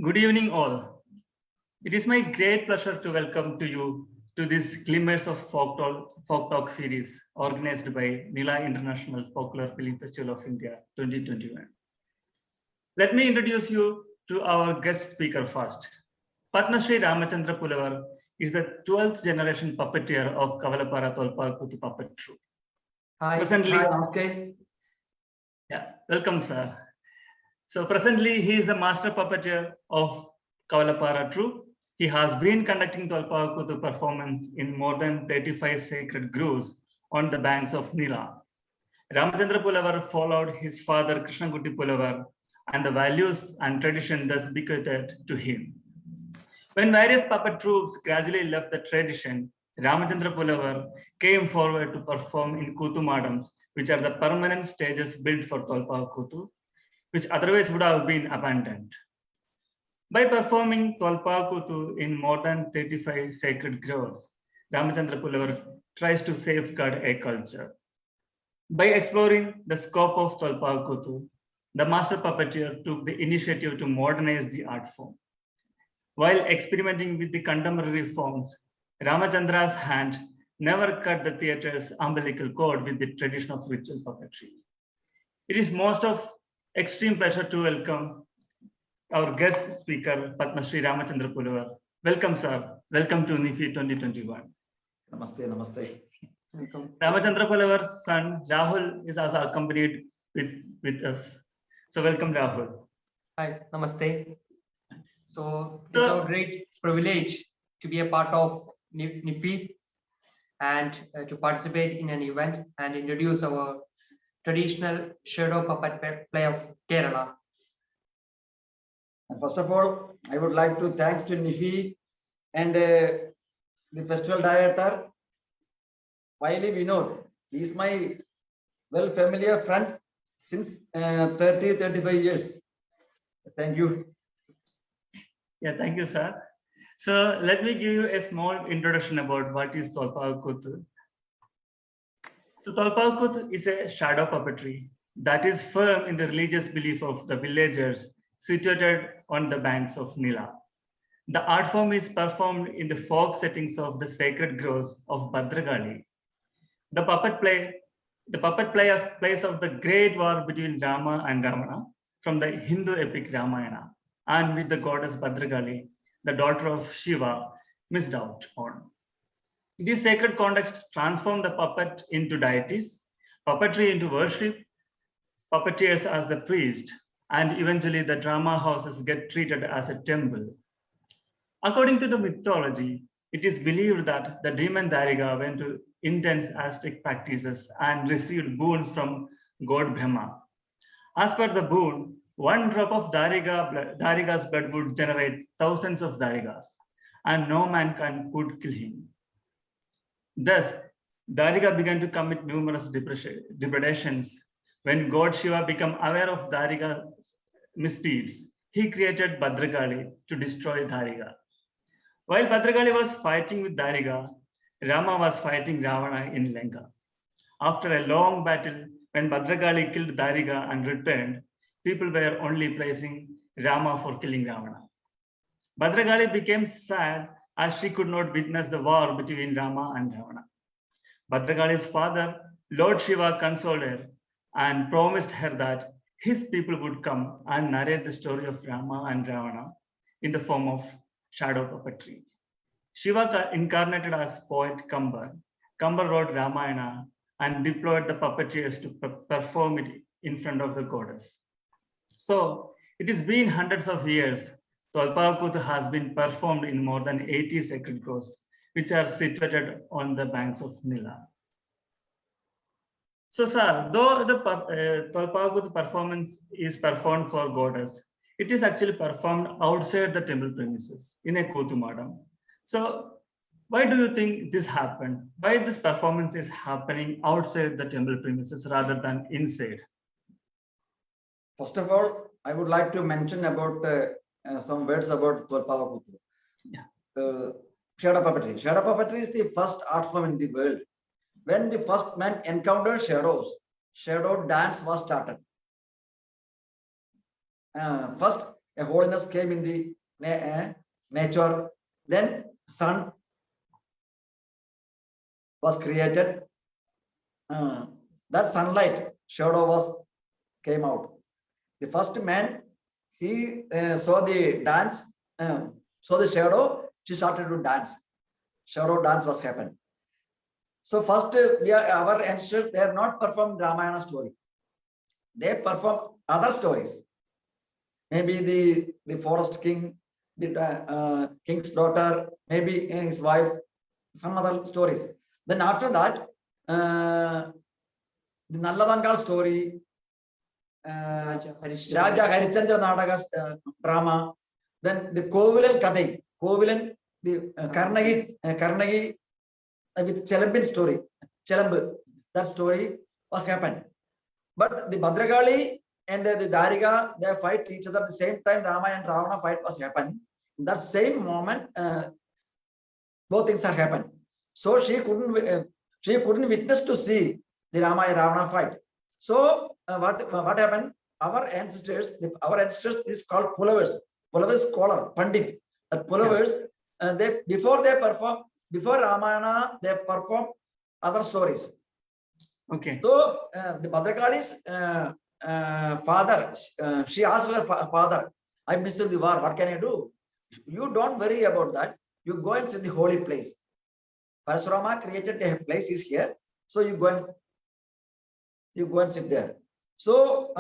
Good evening, all. It is my great pleasure to welcome to you to this Glimmers of Folk Talk series organized by Nila International Folklore Film Festival of India 2021. Let me introduce you to our guest speaker first. Padma Shri Ramachandra Pulavar is the 12th generation puppeteer of Kavalapara Tolpakuthu puppet troupe. Presently, Okay. yeah, welcome, sir. So presently, he is the master puppeteer of Kavalapara troupe. He has been conducting Tolpakuthu performance in more than 35 sacred groves on the banks of Nila. Ramachandra Pulavar followed his father Krishnakutty Pulavar, and the values and tradition thus bequeathed to him. When various puppet troupes gradually left the tradition, Ramachandra Pulavar came forward to perform in Kuthu Madams, which are the permanent stages built for Tolpakuthu, which otherwise would have been abandoned. By performing Tolpakuthu in more than 35 sacred groves, Ramachandra Pulavar tries to safeguard a culture. By exploring the scope of Tolpakuthu, the master puppeteer took the initiative to modernize the art form. While experimenting with the contemporary forms, Ramachandra's hand never cut the theatre's umbilical cord with the tradition of ritual puppetry. It is most of extreme pleasure to welcome our guest speaker, Padma Shri Ramachandra Pulavar. Welcome, sir. Welcome to NIFI 2021. Namaste, namaste. Welcome. Ramachandra Pulavar's son, Rahul, is also accompanied with us. So welcome, Rahul. Hi, namaste. So it's our great privilege to be a part of NIFI and to participate in an event and introduce our traditional shadow puppet play of Kerala. And first of all, I would like to thanks to NIFI and the festival director, Wiley Vinod. He is my well familiar friend since 35 years. Thank you. Yeah, thank you, sir. So let me give you a small introduction about what is Tolpakuthu. So Tolpakuthu is a shadow puppetry that is firm in the religious belief of the villagers situated on the banks of Nila. The art form is performed in the folk settings of the sacred groves of Bhadragali. The puppet plays of the great war between Rama and Ravana from the Hindu epic Ramayana, and with the goddess Bhadragali, the daughter of Shiva, missed out on. This sacred context transformed the puppet into deities, puppetry into worship, puppeteers as the priest, and eventually the drama houses get treated as a temple. According to the mythology, it is believed that the demon Dariga went to intense ascetic practices and received boons from god Brahma. As per the boon, one drop of Dariga's blood would generate thousands of Darigas, and no man could kill him. Thus, Dariga began to commit numerous depredations. When God Shiva became aware of Dariga's misdeeds, he created Bhadragali to destroy Dariga. While Bhadragali was fighting with Dariga, Rama was fighting Ravana in Lanka. After a long battle, when Bhadragali killed Dariga and returned, people were only praising Rama for killing Ravana. Bhadragali became sad as she could not witness the war between Rama and Ravana. Bhadragali's father, Lord Shiva, consoled her and promised her that his people would come and narrate the story of Rama and Ravana in the form of shadow puppetry. Shiva incarnated as poet Kambar. Kambar wrote Ramayana and deployed the puppeteers to perform it in front of the goddess. So it has been hundreds of years. Tolpakuthu has been performed in more than 80 sacred groves, which are situated on the banks of Nila. So, sir, though the Tolpakuthu performance is performed for goddess, it is actually performed outside the temple premises in a Kuthu Madam. So, why do you think this happened? Why this performance is happening outside the temple premises rather than inside? First of all, I would like to mention about some words about Tolpakuthu. Yeah. Shadow puppetry. Shadow puppetry is the first art form in the world. When the first man encountered shadow dance was started. First, a holiness came in the nature. Then sun was created. That sunlight shadow came out. The first man, he saw the dance, saw the shadow. She started to dance. Shadow dance was happened. So first, our ancestors, they have not performed Ramayana story. They perform other stories. Maybe the forest king, the king's daughter, maybe his wife, some other stories. Then after that, the Nallavangal story, Raja Harishchandra. Raja Harishchandra Nadaga drama, then the Kovilan Kadai, Kovilan, the Karnagi with Chelambin story, Chelambu, that story was happened. But the Bhadragali and the Dariga, they fight each other at the same time. Rama and Ravana fight was happening. In that same moment, both things are happened. So she couldn't witness to see the Rama and Ravana fight. So what happened? Our ancestors is called Pulavers. Pulavers scholar, Pandit. That Pulavers, before Ramayana, they perform other stories. Okay. So the Bhadrakali's father, she asked her father, I missed the war, what can I do? You don't worry about that. You go and see the holy place. Parasurama created a place is here. So you go and sit there. So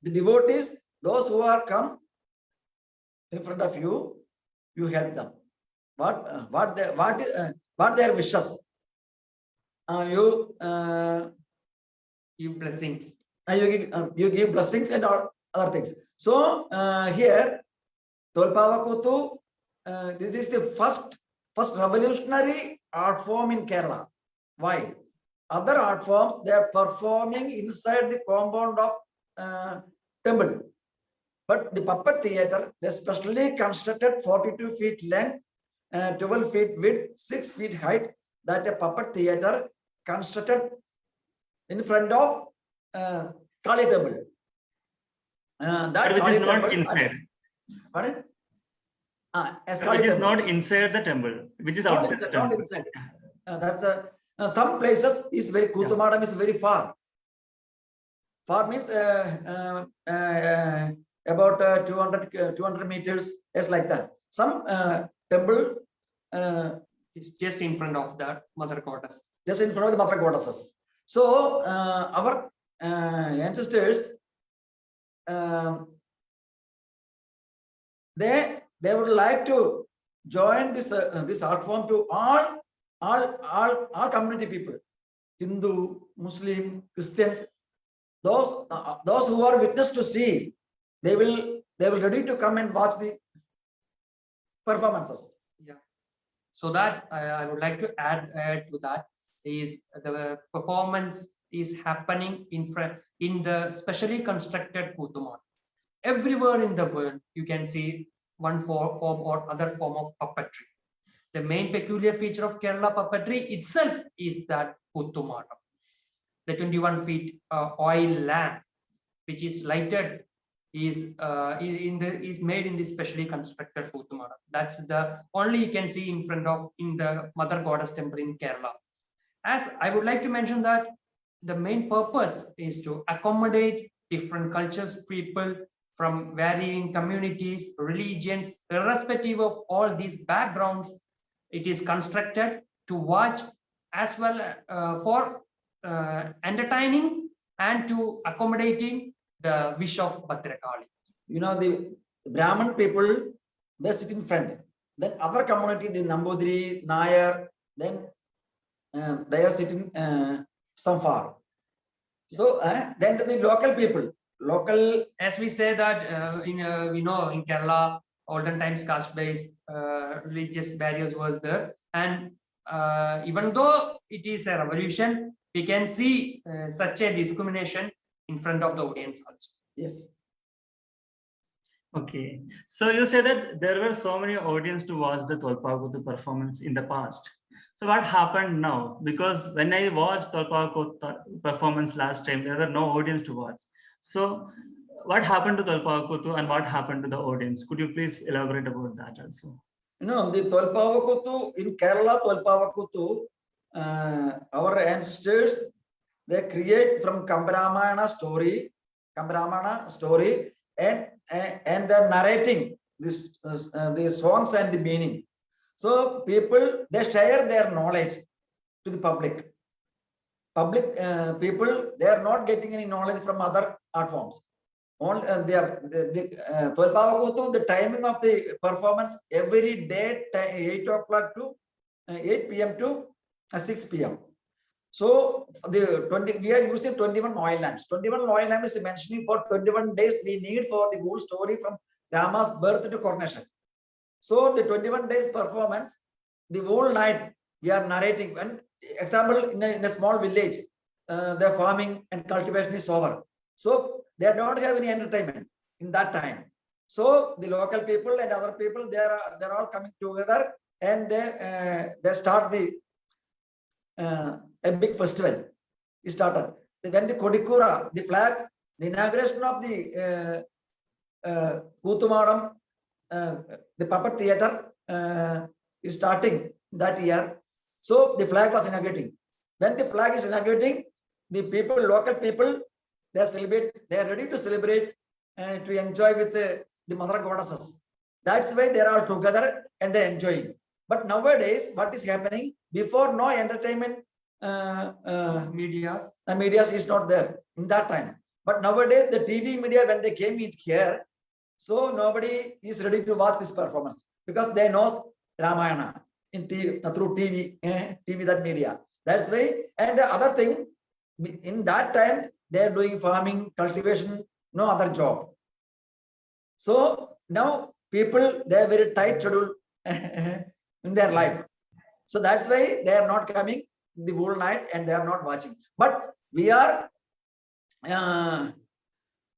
the devotees, those who are come in front of you, you help them. What their wishes? Give blessings. You give blessings and all other things. So here, Tolpavakutu, this is the first revolutionary art form in Kerala. Why? Other art forms, they are performing inside the compound of temple. But the puppet theater, they specially constructed 42 feet length, 12 feet width, 6 feet height, that a puppet theater constructed in front of Kali temple. But which is not inside. Pardon? Which is not inside the temple, which is outside the temple. Inside. That's some places is very Kutumadam is very far. Far means about 200 meters, yes, like that. Some temple It's just in front of that mother goddess. just in front of the mother goddesses. So our ancestors, they would like to join this art form to all community people, Hindu, Muslim, Christians, those who are witness to see, they will ready to come and watch the performances. Yeah. So that I would like to add to that is the performance is happening in the specially constructed Kutuman. Everywhere in the world, you can see one form or other form of puppetry. The main peculiar feature of Kerala puppetry itself is that Kutumadam, the 21 feet oil lamp, which is lighted, is made in this specially constructed Kutumadam. That's the only you can see in the Mother Goddess temple in Kerala. As I would like to mention that the main purpose is to accommodate different cultures, people from varying communities, religions, irrespective of all these backgrounds. It is constructed to watch as well for entertaining and to accommodating the wish of Bhadrakali. You know, the Brahmin people, they sit in front. Then other community, the Nambudiri, Nair, then they are sitting some far. So then the local people, as we say that we know in Kerala, olden times caste-based religious barriers was there, and even though it is a revolution, we can see such a discrimination in front of the audience also. Yes. Okay, so you say that there were so many audience to watch the Tolpakutu performance in the past. So what happened now? Because when I watched Tolpakutu performance last time, there were no audience to watch. So what happened to Tolpavakuthu and what happened to the audience? Could you please elaborate about that also? No, the Tolpavakuthu in Kerala, Tolpavakuthu, our ancestors, they create from Kambaramana story, and they're narrating this the songs and the meaning. So people, they share their knowledge to the public. People, they are not getting any knowledge from other art forms. All they are Tolpavakuthu, the timing of the performance every day 8 o'clock to 8 p.m. to 6 p.m. So the 20 we are using 21 oil lamps. 21 oil lamps is mentioning for 21 days we need for the whole story from Rama's birth to coronation. So the 21 days performance, the whole night we are narrating. When example in a small village, the farming and cultivation is over. So they don't have any entertainment in that time. So the local people and other people, they're all coming together and they start the a big festival. It started when the Kodikura, the flag, the inauguration of the Kuthumadam, the puppet theater is starting that year. So the flag was inaugurating. When the flag is inaugurating, the people, local people, they are ready to celebrate and to enjoy with the mother goddesses. That's why they're all together and they're enjoying. But nowadays, what is happening? Before, no entertainment Medias. media is not there in that time. But nowadays, the TV media, when they came in here, so nobody is ready to watch this performance because they know Ramayana through TV, TV that media. That's why. And the other thing, in that time, they are doing farming, cultivation, no other job. So now people, they are very tight schedule in their life. So that's why they are not coming the whole night and they are not watching. But we are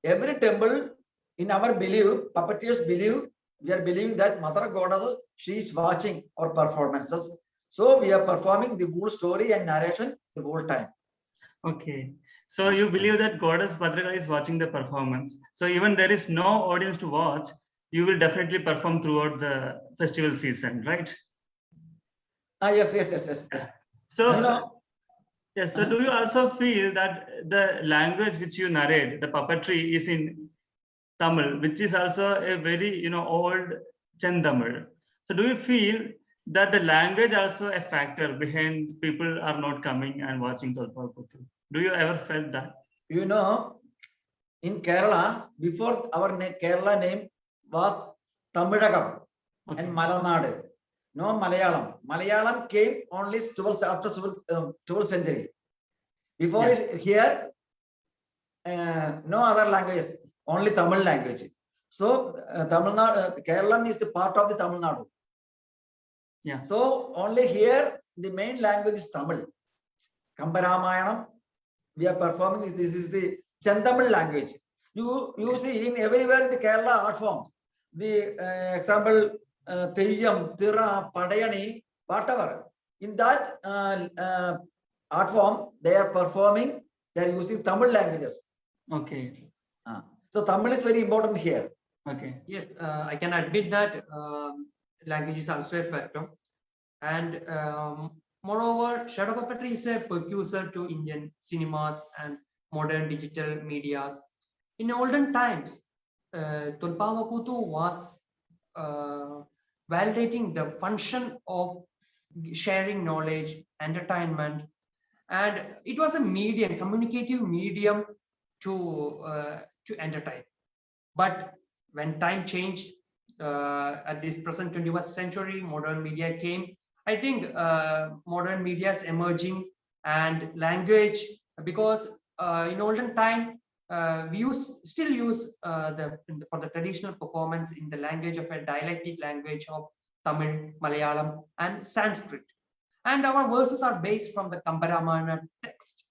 every temple in our belief, puppeteers believe, we are believing that Mother Goddess, she is watching our performances. So we are performing the whole story and narration the whole time. Okay. So you believe that Goddess Bhadrakali is watching the performance. So even there is no audience to watch, you will definitely perform throughout the festival season, right? Yes. So, yes. So do you also feel that the language which you narrate, the puppetry, is in Tamil, which is also a very old Chandamil. So do you feel that the language also a factor behind people are not coming and watching Tolpavakuthu? Do you ever felt that? You know, in Kerala, before our Kerala name was Tamilagam and Malanadu. No Malayalam. Malayalam came only after 12th century. Before here, no other languages, only Tamil language. So Tamil Nadu, Kerala is the part of the Tamil Nadu. Yeah. So only here the main language is Tamil. Kambaramayanam, we are performing. This is the Chandamil language. You see in everywhere in the Kerala art form, the example Teyyam, Tira, Padayani, whatever. In that art form, they are performing. They are using Tamil languages. Okay. So Tamil is very important here. Okay. Yes, I can admit that language is also a factor. And moreover, shadow puppetry is a precursor to Indian cinemas and modern digital medias. In olden times, Tolpavakuthu was validating the function of sharing knowledge, entertainment, and it was a medium, communicative medium to entertain. But when time changed, at this present 21st century, modern media came. I think modern media is emerging and language, because in olden time, we still use for the traditional performance in the language of a dialectic language of Tamil, Malayalam, and Sanskrit. And our verses are based from the Kambaramana text.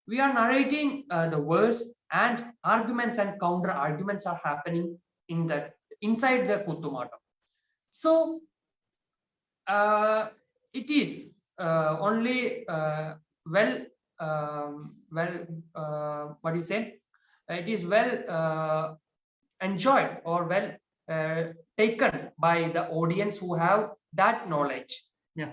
We are narrating the verse, and arguments and counter arguments are happening inside the Kuthumadam. So it is only what do you say? it is well enjoyed or well taken by the audience who have that knowledge. Yeah.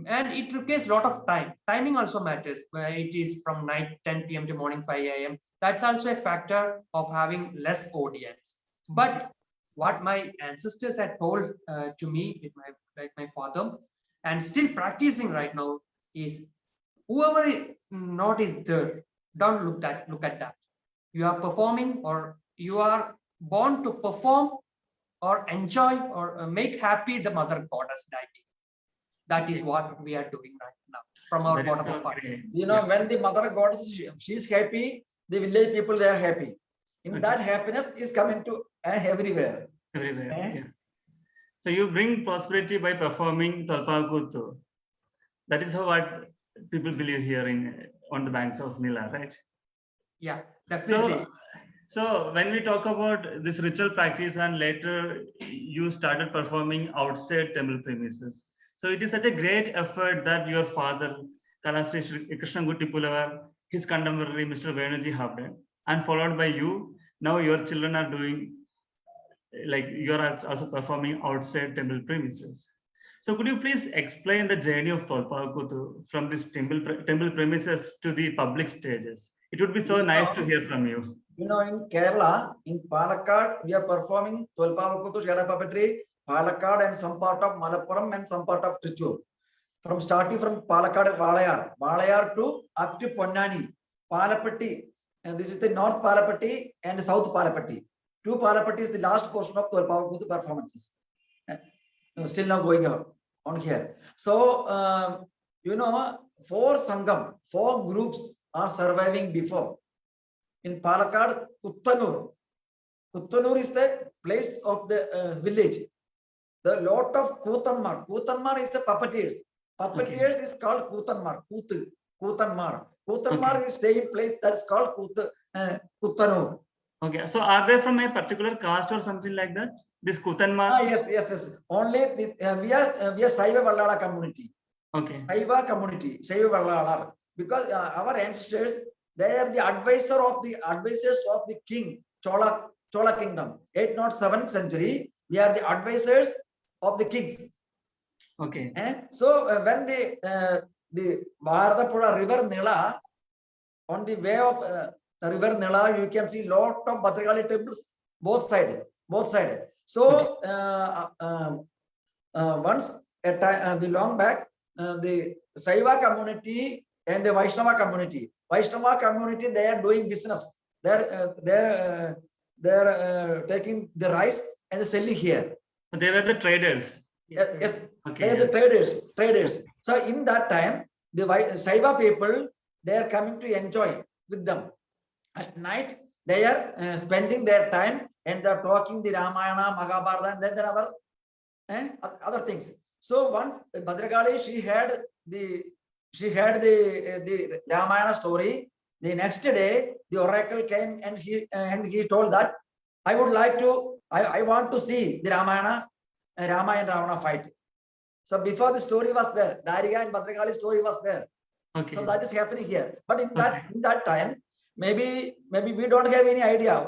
And it requires a lot of time. Timing also matters. It is from night 10 p.m. to morning 5 a.m. That's also a factor of having less audience. But what my ancestors had told to me, like my father, and still practicing right now, is whoever not is there, don't look at that. You are performing, or you are born to perform or enjoy or make happy the mother goddess deity. That is what we are doing right now from our That is bottom so of heart. great. You know, Yeah. when the mother goddess, she is happy, the village people, they are happy. In Okay. that happiness is coming to everywhere. Everywhere. Eh? Yeah. So you bring prosperity by performing Tolpakuttu. That is how what people believe here in on the banks of Nila, right? Yeah, definitely. So when we talk about this ritual practice and later you started performing outside temple premises. So it is such a great effort that your father, Kalasri Krishnamurti Pulavar, his contemporary Mr. Venuji have done, and followed by you. Now your children are doing, like you are also performing outside temple premises. So could you please explain the journey of Tolpakuttu from this temple premises to the public stages? It would be so nice to hear from you. You know, in Kerala, in Palakkad, we are performing Tolpavakuttu Shada puppetry, Palakkad and some part of Malappuram and some part of Trichur. From starting from Palakkad, Valayar to up to Ponnani, Palapatti, and this is the North Palapatti and South Palapatti. Two Palapatti is the last portion of Tolpavakuttu performances. Still now going on here. So, you know, four Sangam, four groups are surviving before. In Palakkad, Kuttanur. Kuttanur is the place of the village. The lot of Kutanmar. Kutanmar is the puppeteers. Puppeteers is called Kutanmar. Kutanmar. Kutanmar is same place that is called Kuttanur. Okay, so are they from a particular caste or something like that? This Kutanmar? Yes. Only we are Saiva Vallala community. Okay. Saiva community, Saiva Vallala. Because our ancestors, they are the advisors of the king, Chola kingdom. 807th century, we are the advisors of the kings. Okay. And so when the Bharatapura river Nila, on the way of the river Nila, you can see lot of Bhadragali temples, both sides. So once at the long back, the Saiva community and the Vaishnava community, they are doing business. They're taking the rice and selling here. So they were the traders. Yes. Okay. They are the traders. So in that time, the Saiva people, they are coming to enjoy with them. At night, they are spending their time and they are talking the Ramayana, Mahabharata, and then there are other things. So once Bhadragali, she had the Ramayana story. The next day, the oracle came and he told that I want to see the Ramayana, Rama and Ravana fight. So before the story was there, Dariga and Bhadragali story was there. Okay. So that is happening here. But in that time, maybe we don't have any idea.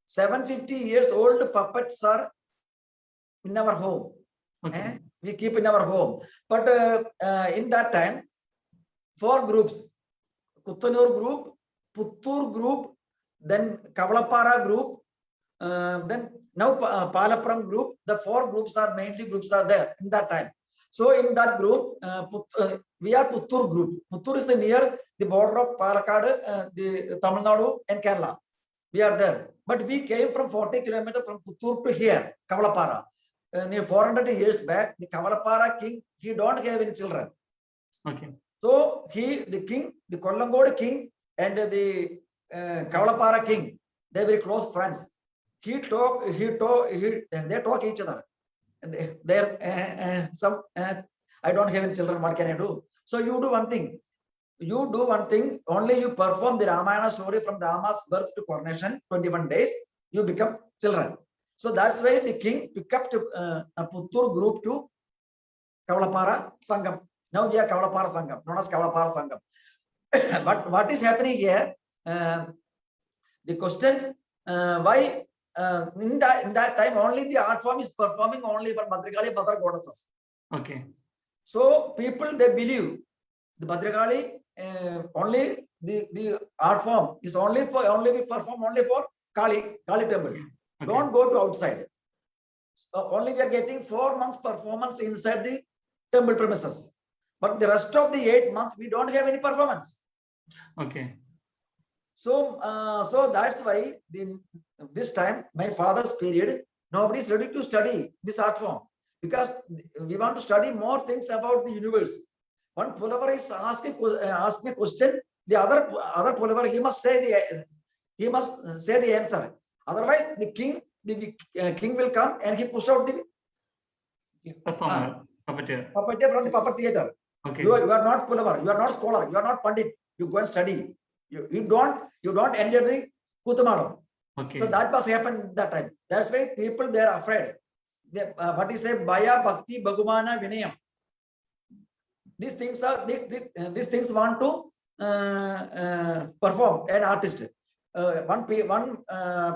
750 years old puppets are in our home. Okay. We keep in our home. But in that time, four groups: Kuttanur group, Puttur group, then Kavalapara group, then now Palappuram group. The four groups are there in that time. So in that group, we are Puttur group. Puttur is near the border of Palakkad, the Tamil Nadu and Kerala. We are there. But we came from 40 kilometers from Puttur to here, Kavalapara. Near 400 years back, the Kavalapara king, he don't have any children. Okay. So the Kolangod king and the Kavalapara king, they very close friends. They talk each other. And I don't have any children, what can I do? So you do one thing. Only you perform the Ramayana story from Rama's birth to coronation, 21 days, you become children. So that's why the king picked up a Puttur group to Kavalapara Sangam. Now we are Kavalapara Sangam, known as Kavalapara Sangam. But what is happening here? The question, why in that time only the art form is performing only for Bhadrakali Mother goddesses. Okay. So people they believe the Bhadrakali only the art form is only we perform only for Kali temple. Okay. Don't go to outside. So only we are getting 4 months performance inside the temple premises. But the rest of the 8 months we don't have any performance. Okay. So so that's why this time my father's period nobody is ready to study this art form because we want to study more things about the universe. One pullover is asking a question, the other pullover he must say the answer. Otherwise, the king will come and he push out the Performer. Puppeteer. puppeteer from the puppet theater. Okay. You are not pullover, you are not scholar, you are not pandit. You go and study. You don't enter the Kutumadam. Okay. So that was happened that time. That's why people they are afraid. They, what is say Bhaya, Bhakti, Bhagumana, Vinayam. These things are these things want to perform an artist. One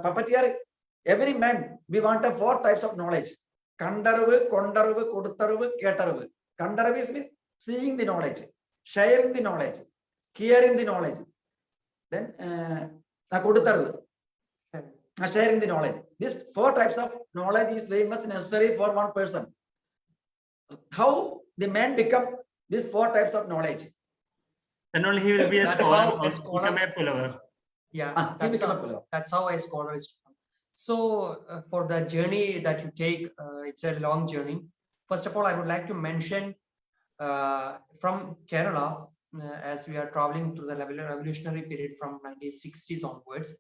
puppeteer, every man we want 4 types of knowledge. Kandaravu, Kondaravu, Kodutaravu, Ketaravu. Kandaravu is seeing the knowledge, sharing the knowledge, hearing the knowledge. Then Kodutaravu. Sharing the knowledge. These 4 types of knowledge is very much necessary for one person. How the man become these 4 types of knowledge? Then only he will be a That scholar how or a scholar- become a pullover. Yeah, He become a pullover. that's how a scholar is. So for the journey that you take, it's a long journey. First of all, I would like to mention from Kerala, as we are traveling through the revolutionary period from 1960s onwards.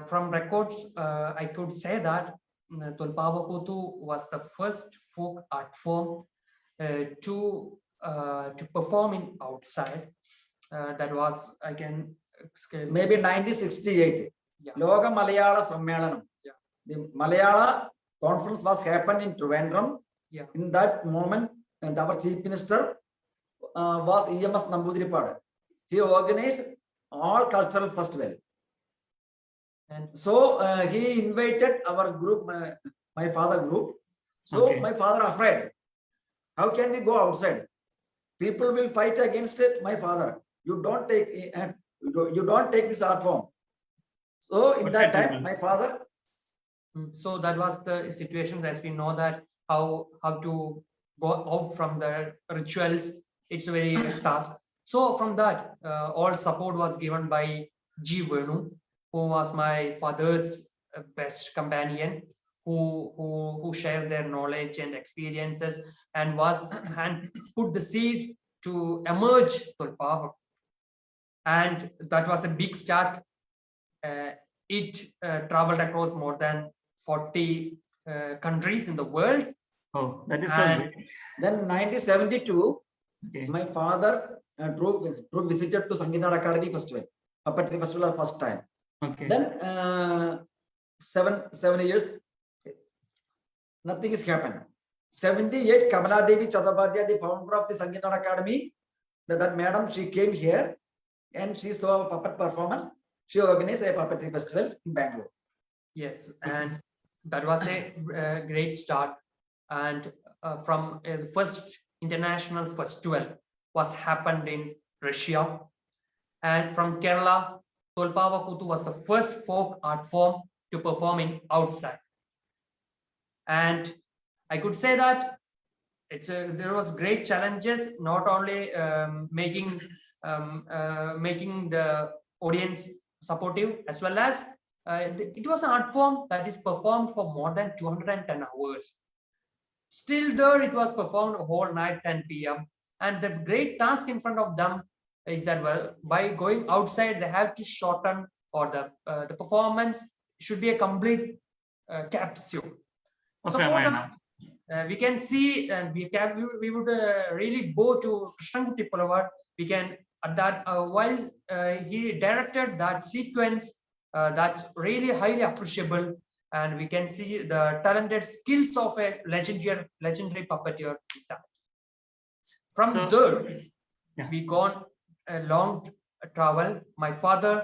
From records, I could say that Tolpavakothu was the first folk art form to perform in outside. That was again Maybe 1968. Yeah. Loga Malayala Sammelanam. Yeah. The Malayala conference was happened in Trivandrum. Yeah. In that moment, and our chief minister was EMS Namboodiripadu. He organized all cultural festival. and So he invited our group, my father group. So Okay. my father afraid. How can we go outside? People will fight against it. My father, you don't take this art form. So in What that did you time, do? my father, so that was the situation. As we know that how to go out from the rituals, it's a very task. So from that, all support was given by G. Venu, who was my father's best companion, who shared their knowledge and experiences and put the seed to emerge Tolpavak. And that was a big start. It traveled across more than 40 countries in the world. Oh, that is so And- great. then 1972, Okay. my father drove visited to Sangeetnad Academy Festival, puppetry festival first time. Okay. Then 7 years, nothing is happened. 78, Kamala Devi Chattopadhyay, the founder of the Sangeetnad Academy, that madam, she came here and she saw a puppet performance. She organized a puppetry festival in Bangalore. Yes, and that was a great start. And from the first international festival was happened in Russia. And from Kerala, Tolpavakothu was the first folk art form to perform in outside. And I could say that there was great challenges, not only making the audience supportive, as well as it was an art form that is performed for more than 210 hours. Still there, it was performed whole night 10 p.m. And the great task in front of them is that, well, by going outside, they have to shorten, or the performance should be a complete capsule. So Okay, for Ramayana. we can see, and we would really go to Krishnamurti Pulavar. We can at that while he directed that sequence, that's really highly appreciable, and we can see the talented skills of a legendary puppeteer. From So- there, Yeah. we gone a long travel. My father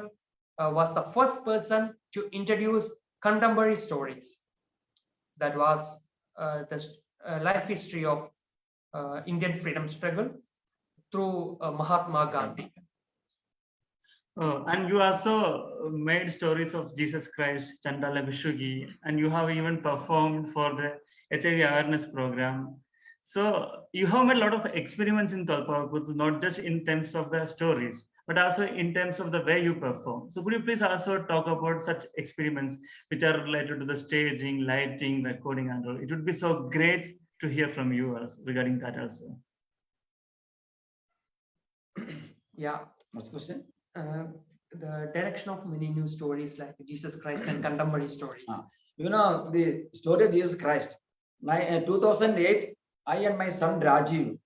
was the first person to introduce contemporary stories. That was the life history of Indian freedom struggle through Mahatma Gandhi. Oh, and you also made stories of Jesus Christ, Chandala Vishugi, and you have even performed for the HIV awareness program. So you have made a lot of experiments in Tolpakut, not just in terms of the stories, but also in terms of the way you perform. So could you please also talk about such experiments which are related to the staging, lighting, recording, and all? It would be so great to hear from you regarding that also. Yeah. What's the question? The direction of many new stories like Jesus Christ and contemporary stories. You know, the story of Jesus Christ. 2008, I and my son Rajiv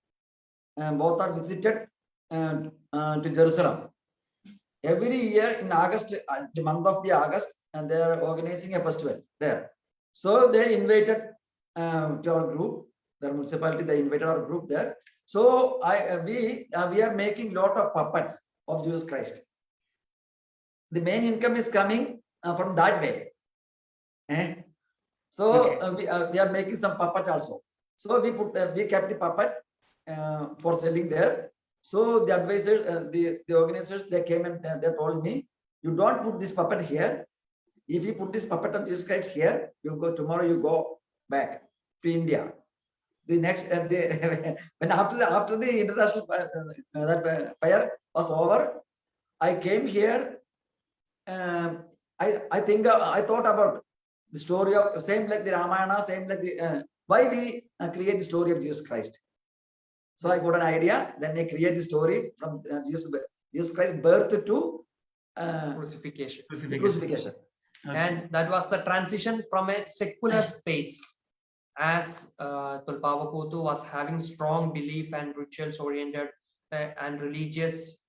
both are visited to Jerusalem. Every year in August, the month of the August, and they are organizing a festival there. So they invited to our group, the municipality, they invited our group there. So we are making lot of puppets of Jesus Christ. The main income is coming from that way. So Okay. we are making some puppet also. So we kept the puppet for selling there. So the advisor, the organizers, they came and they told me, you don't put this puppet here. If you put this puppet of Jesus Christ here, you go tomorrow. You go back to India. The next when after the international fire was over, I came here. I think I thought about the story of same like the Ramayana, same like the why we create the story of Jesus Christ. So I got an idea. Then I create the story from Jesus Christ birth to Crucifixion. the crucifixion. Okay. And that was the transition from a secular space, as Tulpavakutu was having strong belief and rituals oriented and religious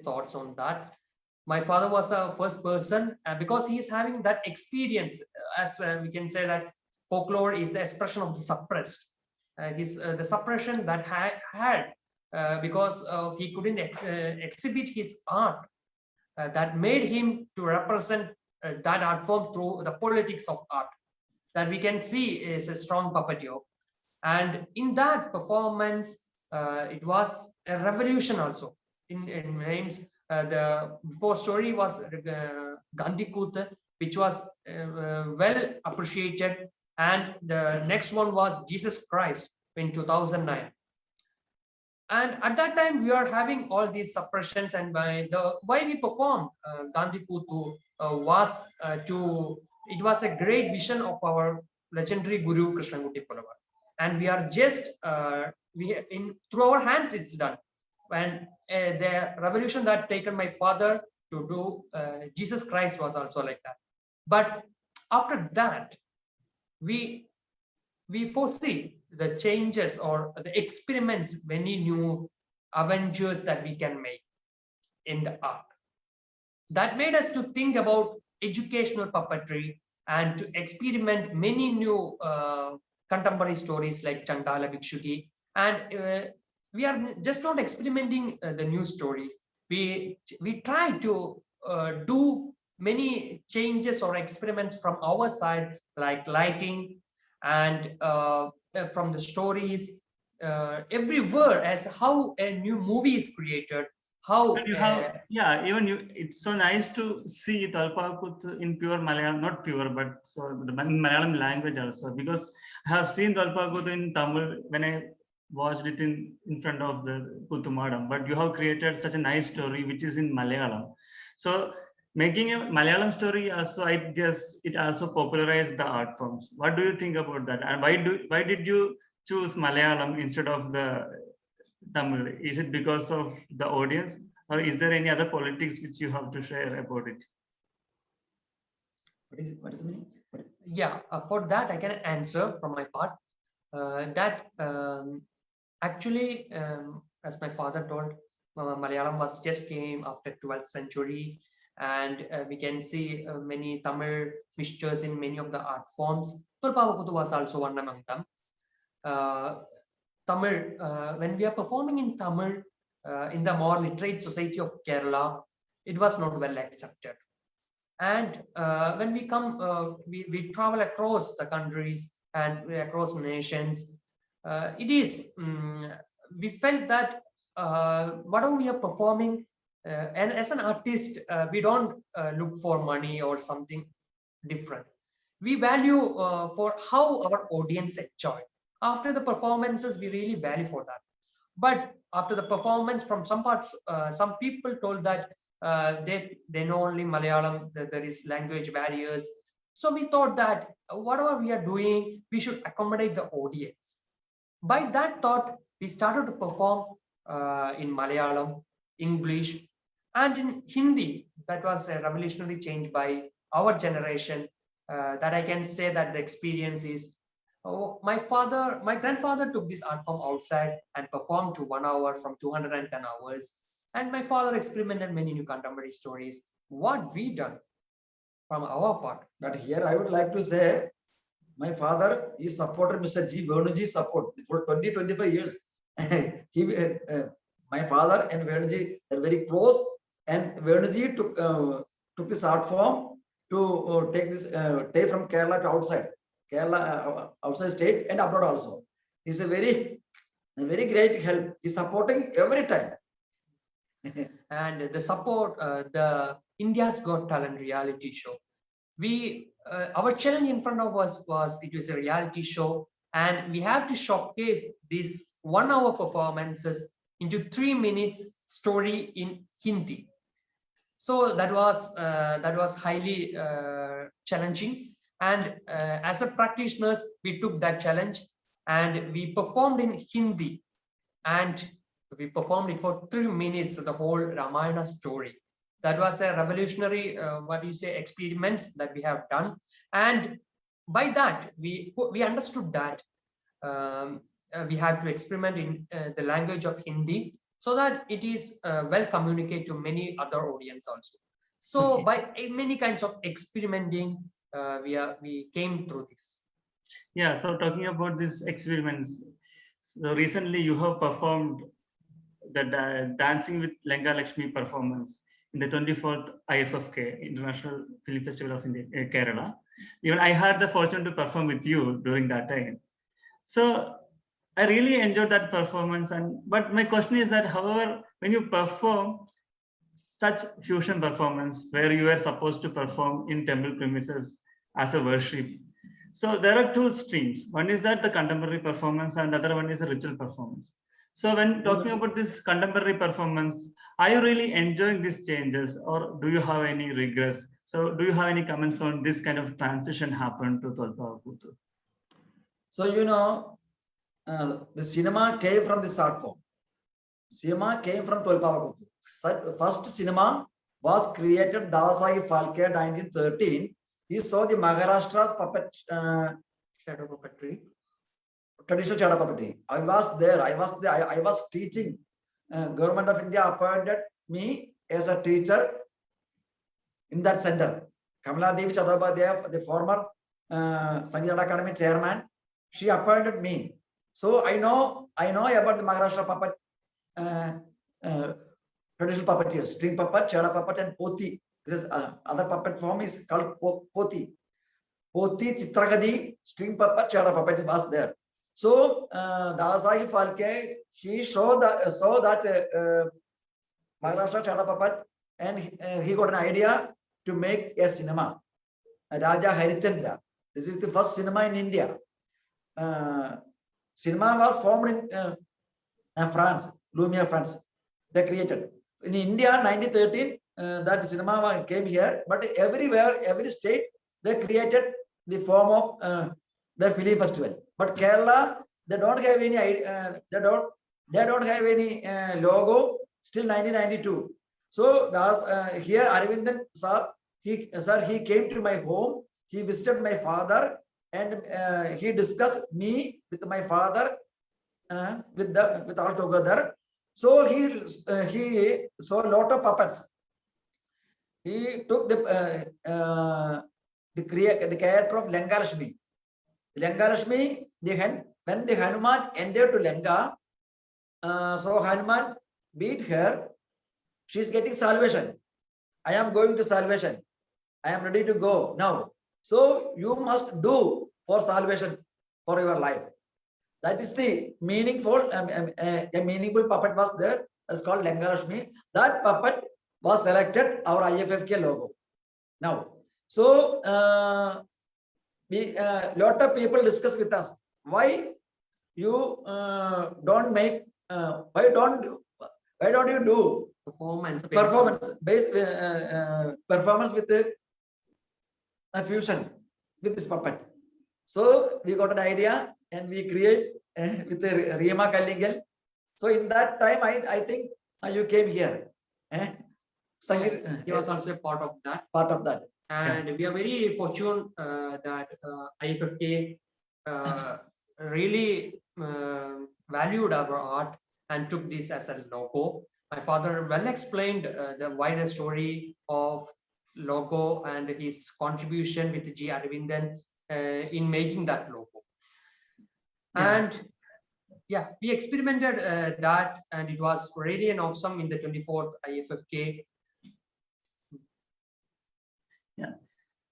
thoughts on that. My father was the first person because he is having that experience, as we can say that folklore is the expression of the suppressed. The suppression that had because he couldn't exhibit his art that made him to represent that art form through the politics of art that we can see is a strong puppeteer. And in that performance, it was a revolution also. In names, the before story was Gandhi Kut, which was well appreciated, and the next one was Jesus Christ in 2009. And at that time, we are having all these suppressions, and why we performed Gandhi Kutu was it was a great vision of our legendary Guru Krishnamurti Pulavar, and we are just through our hands it's done. And the revolution that taken my father to do Jesus Christ was also like that. But after that, we foresee the changes or the experiments, many new avengers that we can make in the art. That made us to think about educational puppetry and to experiment many new contemporary stories like Chandala Bhikshuki. And we are just not experimenting the new stories. We try to do many changes or experiments from our side, like lighting, and from the stories everywhere, as how a new movie is created, how And you have, yeah, even you, it's so nice to see Talpakut in pure Malayalam, not pure, but so the Malayalam language also, because I have seen Talpakut in Tamil when I watched it in front of the Kuthumadam, but you have created such a nice story which is in Malayalam. So making a Malayalam story also, I guess it also popularized the art forms. What do you think about that? And why did you choose Malayalam instead of the Tamil? Is it because of the audience, or is there any other politics which you have to share about it? What is the meaning? Yeah, for that I can answer from my part that actually, as my father told, Malayalam was just came after 12th century, and we can see many Tamil mixtures in many of the art forms. Tulpavakutu was also one among them. Tamil, when we are performing in Tamil in the more literate society of Kerala, it was not well accepted. And when we come, we travel across the countries and across nations. It is we felt that whatever we are performing, and as an artist, we don't look for money or something different. We value for how our audience enjoy. After the performances, we really value for that. But after the performance, from some parts, some people told that they know only Malayalam, that there is language barriers. So we thought that whatever we are doing, we should accommodate the audience. By that thought, we started to perform in Malayalam, English, and in Hindi. That was a revolutionary change by our generation. That I can say that the experience is. Oh, my grandfather took this art form outside and performed to 1 hour from 210 hours. And my father experimented many new contemporary stories. What we done from our part. But here I would like to say, my father is supported Mr. G. Venuji's support for 20-25 years. My father and Venuji are very close, and Venuji took this art form to take from Kerala to outside. Kerala, outside state and abroad also. He's a very great help. He's supporting every time. And the support, the India's Got Talent reality show. We our challenge in front of us was it was a reality show, and we have to showcase these 1 hour performances into 3 minutes story in Hindi. So that was highly challenging. And as a practitioners, we took that challenge and we performed in Hindi, and we performed it for 3 minutes, the whole Ramayana story. That was a revolutionary, experiments that we have done. And by that, we understood that we have to experiment in the language of Hindi so that it is well communicated to many other audience also. So Okay. by many kinds of experimenting, we came through this. Yeah, so talking about these experiments, so recently you have performed the Dancing with Lenga Lakshmi performance in the 24th IFFK, International Film Festival of India, Kerala. Even I had the fortune to perform with you during that time. So I really enjoyed that performance. But my question is that, however, when you perform such fusion performance where you are supposed to perform in temple premises as a worship, so there are two streams. One is that the contemporary performance, and the other one is the ritual performance. So when talking about this contemporary performance, are you really enjoying these changes, or do you have any regrets? So do you have any comments on this kind of transition happened to Tolpavakuthu? So the cinema came from this art form. Cinema came from Tolpavakuthu. First cinema was created Dadasaheb Phalke 1913. He saw the Maharashtra's puppet Shadow puppetry. traditional shadow puppetry. I was there. I was teaching. Government of India appointed me as a teacher in that center. Kamala Devi Chattopadhyay, the former Sangeeta Academy chairman, she appointed me. So I know about the Maharashtra puppet, traditional puppeteers, string puppet, shadow puppet, and poti. This is other puppet form is called poti. Poti, Chitragadi, string puppet, shadow puppet was there. So Dadasaheb Phalke, he saw that Maharashtra shadow puppet, and he got an idea to make a cinema. Raja Harichandra. This is the first cinema in India. Cinema was formed in France, Lumiere, France. They created. In India, 1913, that cinema came here, but everywhere, every state, they created the form of the film festival. But Kerala, they don't have any they don't have any logo still 1992. So that's here Aravindan sir, he came to my home, he visited my father, and he discussed me with my father with all together. So he saw a lot of puppets. He took the character of Lenga Lakshmi. Lenga Lakshmi, when the Hanuman entered to Lenga, so Hanuman beat her. She's getting salvation. I am going to salvation. I am ready to go now. So you must do for salvation for your life. That is the meaningful, a meaningful puppet was there. That's called Langarashmi. That puppet was selected our IFFK logo. Now, so we lot of people discuss with us why you don't make why don't you do Performance. based performance based performance with a fusion with this puppet. So we got an idea and we create with the Rima Kallingal. So in that time, I think you came here. Eh? Sangeet, He was also a part of that. part of that. And we are very fortunate that IFFK really valued our art and took this as a logo. My father well explained the wider story of logo and his contribution with G. Aravindan in making that logo. Yeah. And yeah, we experimented that, and it was really an awesome in the 24th IFFK. Yeah.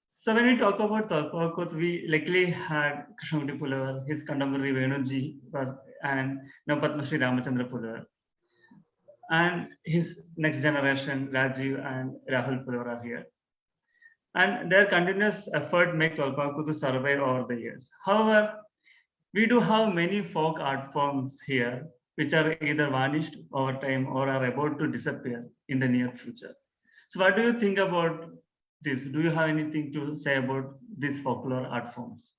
So when we talk about Talpakut, we luckily had Krishnamurti Pulavar, his contemporary Venuji, and now Padma Shri Ramachandra Pulavar. And his next generation, Rajiv and Rahul Pulavar are here. And their continuous effort make Talpakut to survive over the years. However, we do have many folk art forms here, which are either vanished over time or are about to disappear in the near future. So what do you think about this? Do you have anything to say about these folklore art forms?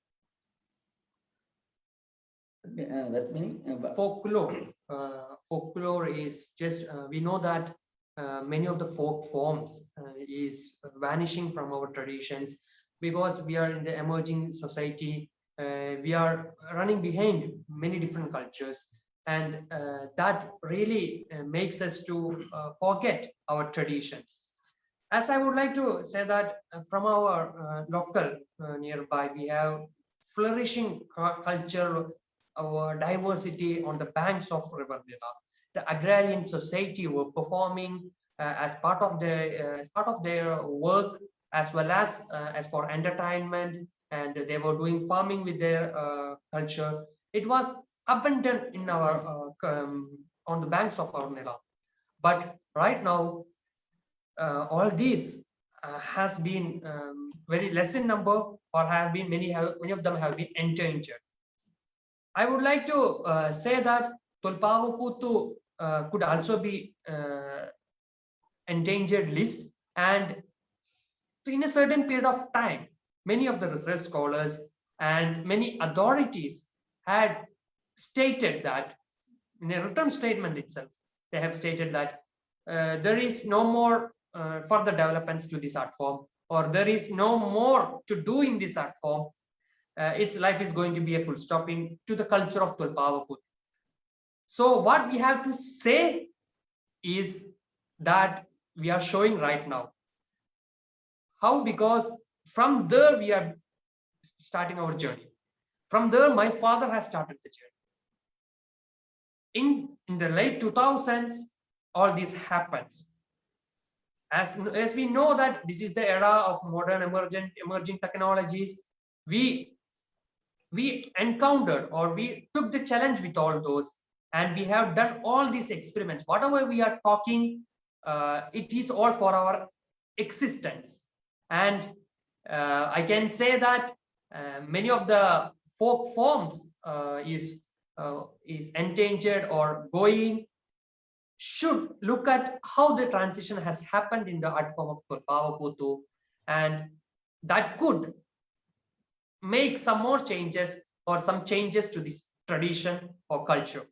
That's meaning. Folklore is just we know that many of the folk forms is vanishing from our traditions because we are in the emerging society. We are running behind many different cultures, and that really makes us to forget our traditions. As I would like to say that from our local nearby, we have flourishing culture, our diversity on the banks of River Nila. The agrarian society were performing as part of their work, as well as for entertainment, and they were doing farming with their culture. It was abundant in our on the banks of our Nila. But right now, all these has been very less in number, or have been many of them have been endangered. I would like to say that Tulpavukuttu could also be endangered list, and in a certain period of time, many of the research scholars and many authorities had stated that in a written statement itself, they have stated that there is no more further developments to this art form, or there is no more to do in this art form. Its life is going to be a full stop to the culture of Tulpavukut. So what we have to say is that we are showing right now. How? Because from there we are starting our journey. From there, my father has started the journey. In the late 2000s, all this happens. As we know that this is the era of modern emerging technologies, we encountered, or we took the challenge with all those, and we have done all these experiments. Whatever we are talking, it is all for our existence. And I can say that many of the folk forms is endangered or going. Should look at how the transition has happened in the art form of Tulpavukuttu, and that could make some more changes or some changes to this tradition or culture.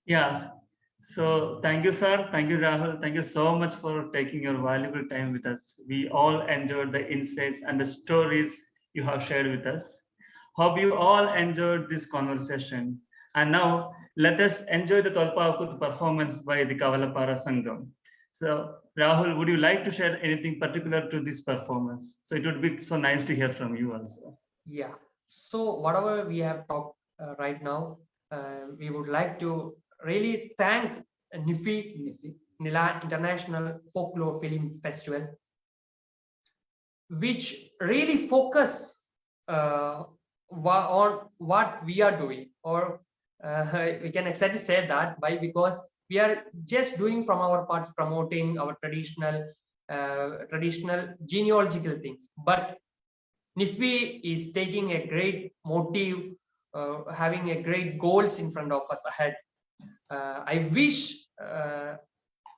Yes. So thank you, sir. Thank you, Rahul. Thank you so much for taking your valuable time with us. We all enjoyed the insights and the stories you have shared with us. Hope you all enjoyed this conversation. And now let us enjoy the Tolpavukut performance by the Kavalapara Sangam. So Rahul, would you like to share anything particular to this performance? So it would be so nice to hear from you also. Yeah. So whatever we have talked right now, we would like to really thank Nifi Nila International Folklore Film Festival, which really focus on what we are doing, or we can exactly say that why, because we are just doing from our parts promoting our traditional genealogical things, but NIFI is taking a great motive, having a great goals in front of us ahead. I wish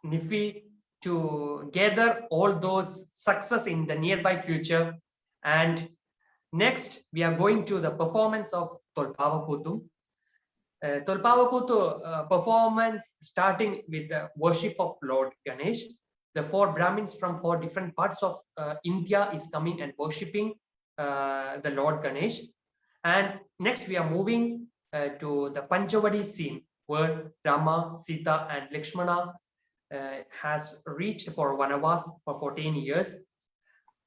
NIFI to gather all those success in the nearby future. And next, we are going to the performance of Tolpavakutu. Tolpavakutu performance starting with the worship of Lord Ganesh. The 4 Brahmins from 4 different parts of India is coming and worshipping the Lord Ganesh. And next we are moving to the Panchavadi scene, where Rama, Sita and Lakshmana has reached for Vanavas for 14 years,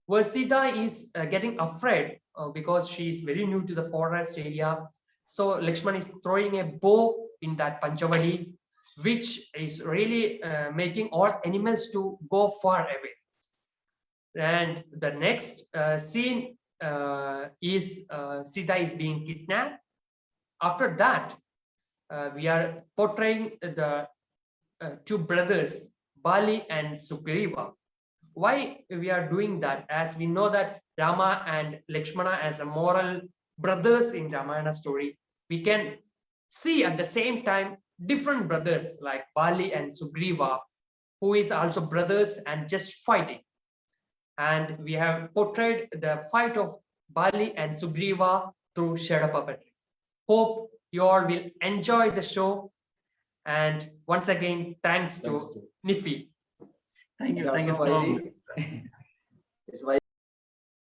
where Sita is getting afraid because she is very new to the forest area. So Lakshman is throwing a bow in that Panchavadi, which is really making all animals to go far away. And the next scene is Sita is being kidnapped. After that, we are portraying the 2 brothers, Bali and Sugriva. Why we are doing that? As we know that Rama and Lakshmana as a moral brothers in Ramayana story, we can see at the same time different brothers like Bali and Sugriva, who is also brothers and just fighting. And we have portrayed the fight of Bali and Sugriva through shadow puppetry. Hope you all will enjoy the show. And once again, thanks to Thanks to- NIFI. Thank you Dr. so Wiley. much. Yes, why